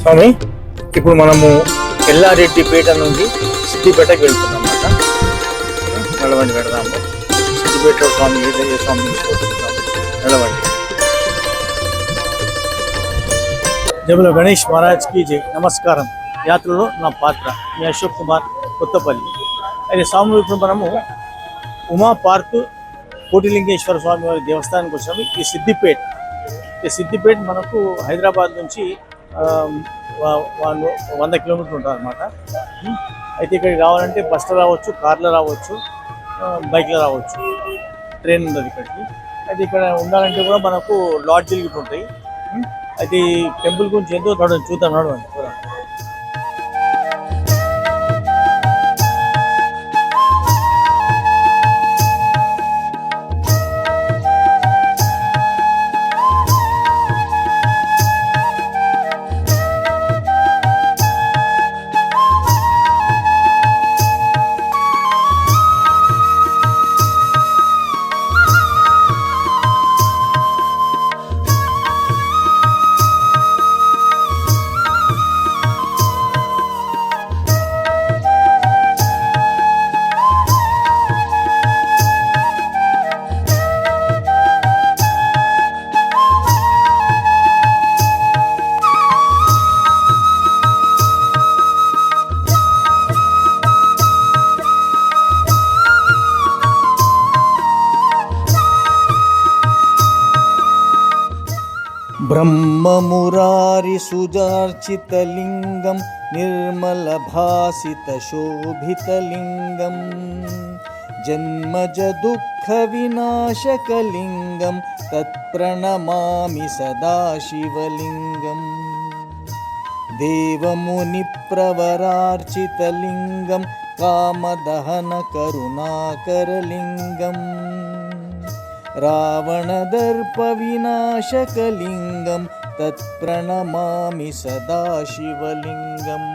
స్వామి, ఇప్పుడు మనము ఎల్లారెడ్డిపేట నుండి సిద్దిపేటకి వెళ్తున్నాం అన్నమాట. నిలవండి పెడదాము. సిద్దిపేట స్వామి ఏ స్వామి తీసుకుంటున్నాము. నిలవండి. జబుల గణేష్ మహారాజ్కి జై. నమస్కారం. యాత్రలో నా పాత్ర మీ అశోక్ కుమార్, కొత్తపల్లి. అయితే స్వామి ఇప్పుడు మనము ఉమా పార్క్ కోటిలింగేశ్వర స్వామి వారి దేవస్థానానికి వచ్చాము. ఈ సిద్దిపేట మనకు హైదరాబాద్ నుంచి 100 కిలోమీటర్లు ఉంటుంది అన్నమాట. అయితే ఇక్కడికి రావాలంటే బస్సులో రావచ్చు, కార్లో రావచ్చు, బైక్లో రావచ్చు, ట్రైన్ ఉండదు ఇక్కడికి. అయితే ఇక్కడ ఉండాలంటే కూడా మనకు లాడ్జీలు గిట్ల ఉంటాయి. అయితే ఈ టెంపుల్ గురించి ఎంతో చూద్దాం. నడవండి. ब्रह्ममुरारिसुजार्चितलिङ्गं निर्मलभासितशोभितलिङ्गं जन्मजदुःखविनाशकलिङ्गं तत्प्रणमामि सदा शिवलिङ्गं देवमुनिप्रवरार्चितलिङ्गं कामदहनकरुणाकरलिङ्गम् रावणदर्पविनाशकलिङ्गं तत्प्रणमामि सदा शिवलिङ्गम्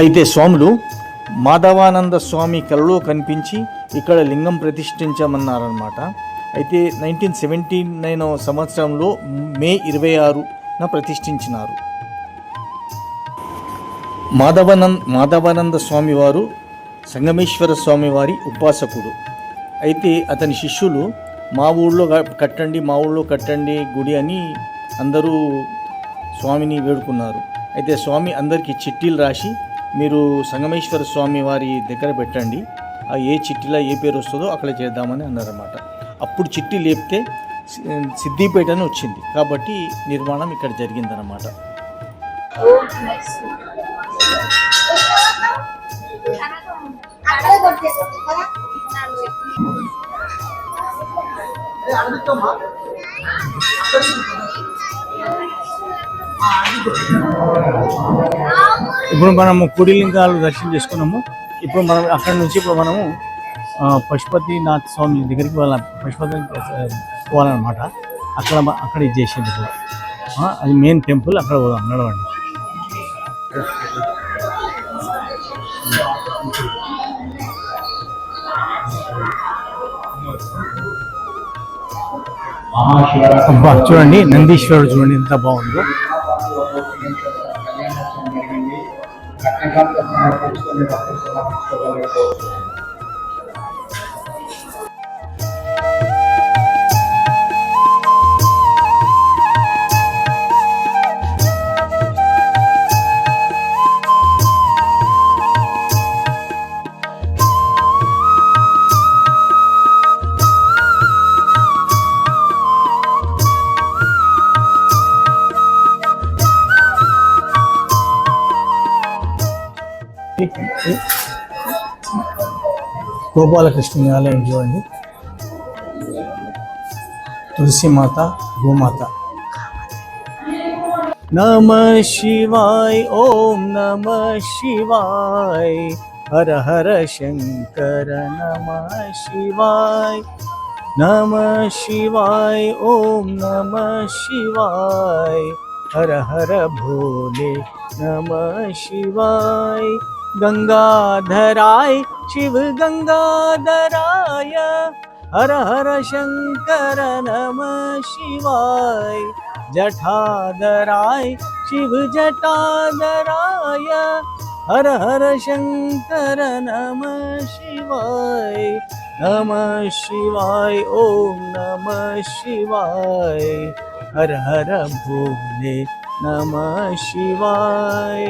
అయితే స్వాములు మాధవానంద స్వామి కలలో కనిపించి ఇక్కడ లింగం ప్రతిష్ఠించమన్నారన్నమాట. అయితే 1979 సంవత్సరంలో మే 26న ప్రతిష్ఠించినారు. మాధవానంద స్వామి వారు సంగమేశ్వర స్వామి వారి ఉపాసకుడు. అయితే అతని శిష్యులు మా ఊళ్ళో కట్టండి గుడి అని అందరూ స్వామిని వేడుకున్నారు. అయితే స్వామి అందరికీ చిట్టీలు రాసి మీరు సంగమేశ్వర స్వామి వారి దగ్గర పెట్టండి, ఏ చిట్టిలో ఏ పేరు వస్తుందో అక్కడ చేద్దామని అన్నారన్నమాట. అప్పుడు చిట్టి లేపితే సిద్దిపేట అని వచ్చింది. కాబట్టి నిర్మాణం ఇక్కడ జరిగిందన్నమాట. ఇప్పుడు మనము కుడిలింగాలు దర్శనం చేసుకున్నాము. ఇప్పుడు మనం అక్కడ నుంచి మనము పశుపతినాథ్ స్వామి దగ్గరికి పోవాలన్నమాట. అక్కడ ఇది చేసేది అది మెయిన్ టెంపుల్. అక్కడ పోదాం. నడవండి. అబ్బా చూడండి, నందీశ్వరుడు చూడండి ఎంత బాగుందో. గోపాలకృష్ణ ఆలయం చూడండి. తులసి మాత, గోమాత. నమః శివాయ, ఓం నమః శివాయ, హర హర శంకర నమః శివాయ. नमः शिवाय ओम नमः शिवाय हर हर भोले नमः शिवाय गंगाधराय शिव गंगाधराय हर हर शंकर नमः शिवाय जटाधराय शिव जटाधराय हर हर शंकर नमः शिवाय ओम नमः शिवाय हर हर भोले नमः शिवाय।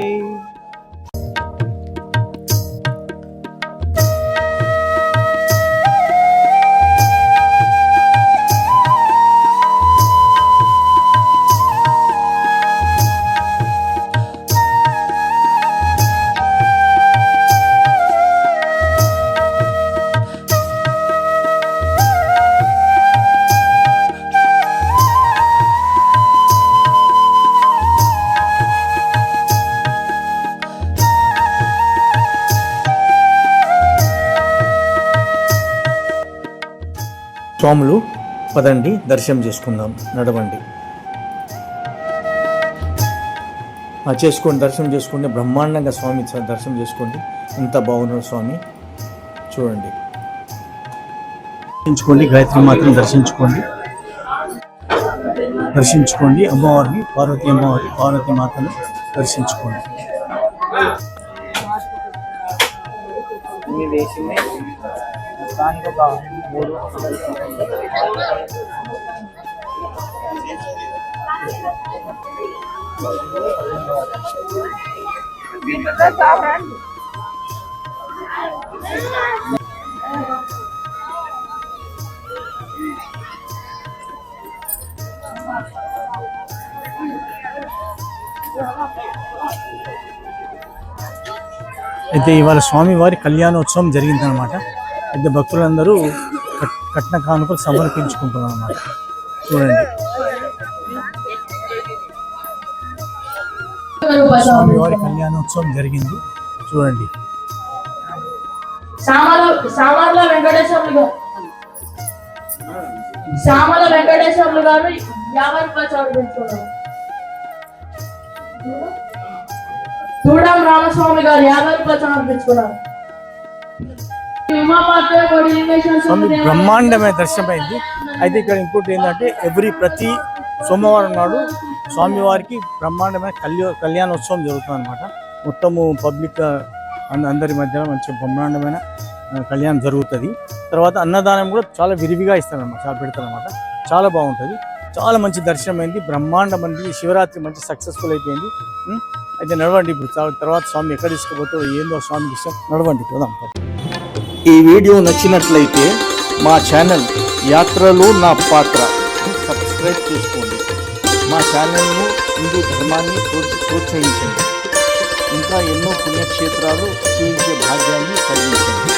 స్వాములు పదండి దర్శనం చేసుకుందాం, నడవండి. చేసుకోండి, దర్శనం చేసుకోండి. బ్రహ్మాండంగా స్వామి దర్శనం చేసుకోండి. ఎంత బాగున్నాడు స్వామి చూడండి. దర్శించుకోండి, గాయత్రి మాతను దర్శించుకోండి. అమ్మవారిని, పార్వతీ మాతను దర్శించుకోండి. అయితే ఇవాళ స్వామివారి కళ్యాణోత్సవం జరిగిందనమాట. అయితే భక్తులందరూ కట్న కానుకలు సమర్పించుకుంటున్నారు అన్నమాట. చూడండి, స్వామివారి కళ్యాణోత్సవం జరిగింది. చూడండి, సామర్ల వెంకటేశ్వర్లు గారు 50 రూపాయలు సమర్పించుకున్నారు. చూడం రామస్వామి గారు 50 రూపాయలు సమర్పించుకున్నారు. స్వామి బ్రహ్మాండమైన దర్శనమైంది. అయితే ఇక్కడ ఇంకోటి ఏంటంటే ప్రతి సోమవారం నాడు స్వామివారికి బ్రహ్మాండమైన కళ్యాణోత్సవం జరుగుతుంది అనమాట. మొత్తము పబ్లిక్ అందరి మధ్యలో మంచి బ్రహ్మాండమైన కళ్యాణం జరుగుతుంది. తర్వాత అన్నదానం కూడా చాలా విరివిగా ఇస్తారన్నమాట, చాలా పెడతారనమాట. చాలా బాగుంటుంది, చాలా మంచి దర్శనం అయింది. బ్రహ్మాండమైంది. శివరాత్రి మంచి సక్సెస్ఫుల్ అయిపోయింది. అయితే నడవండి, ఇప్పుడు తర్వాత స్వామి ఎక్కడ తీసుకుపోతాడో ఏందో స్వామికి ఇష్టం. నడవండి, పోదాం. ఈ వీడియో నచ్చినట్లయితే మా ఛానల్ యాత్రలో నా పాత్ర సబ్స్క్రైబ్ చేసుకోండి. మా ఛానల్ను హిందూ ధర్మాన్ని ప్రోత్సహించండి. ఇంకా ఎన్నో పుణ్యక్షేత్రాలు చూపించే భాగ్యాన్ని కలిగించండి.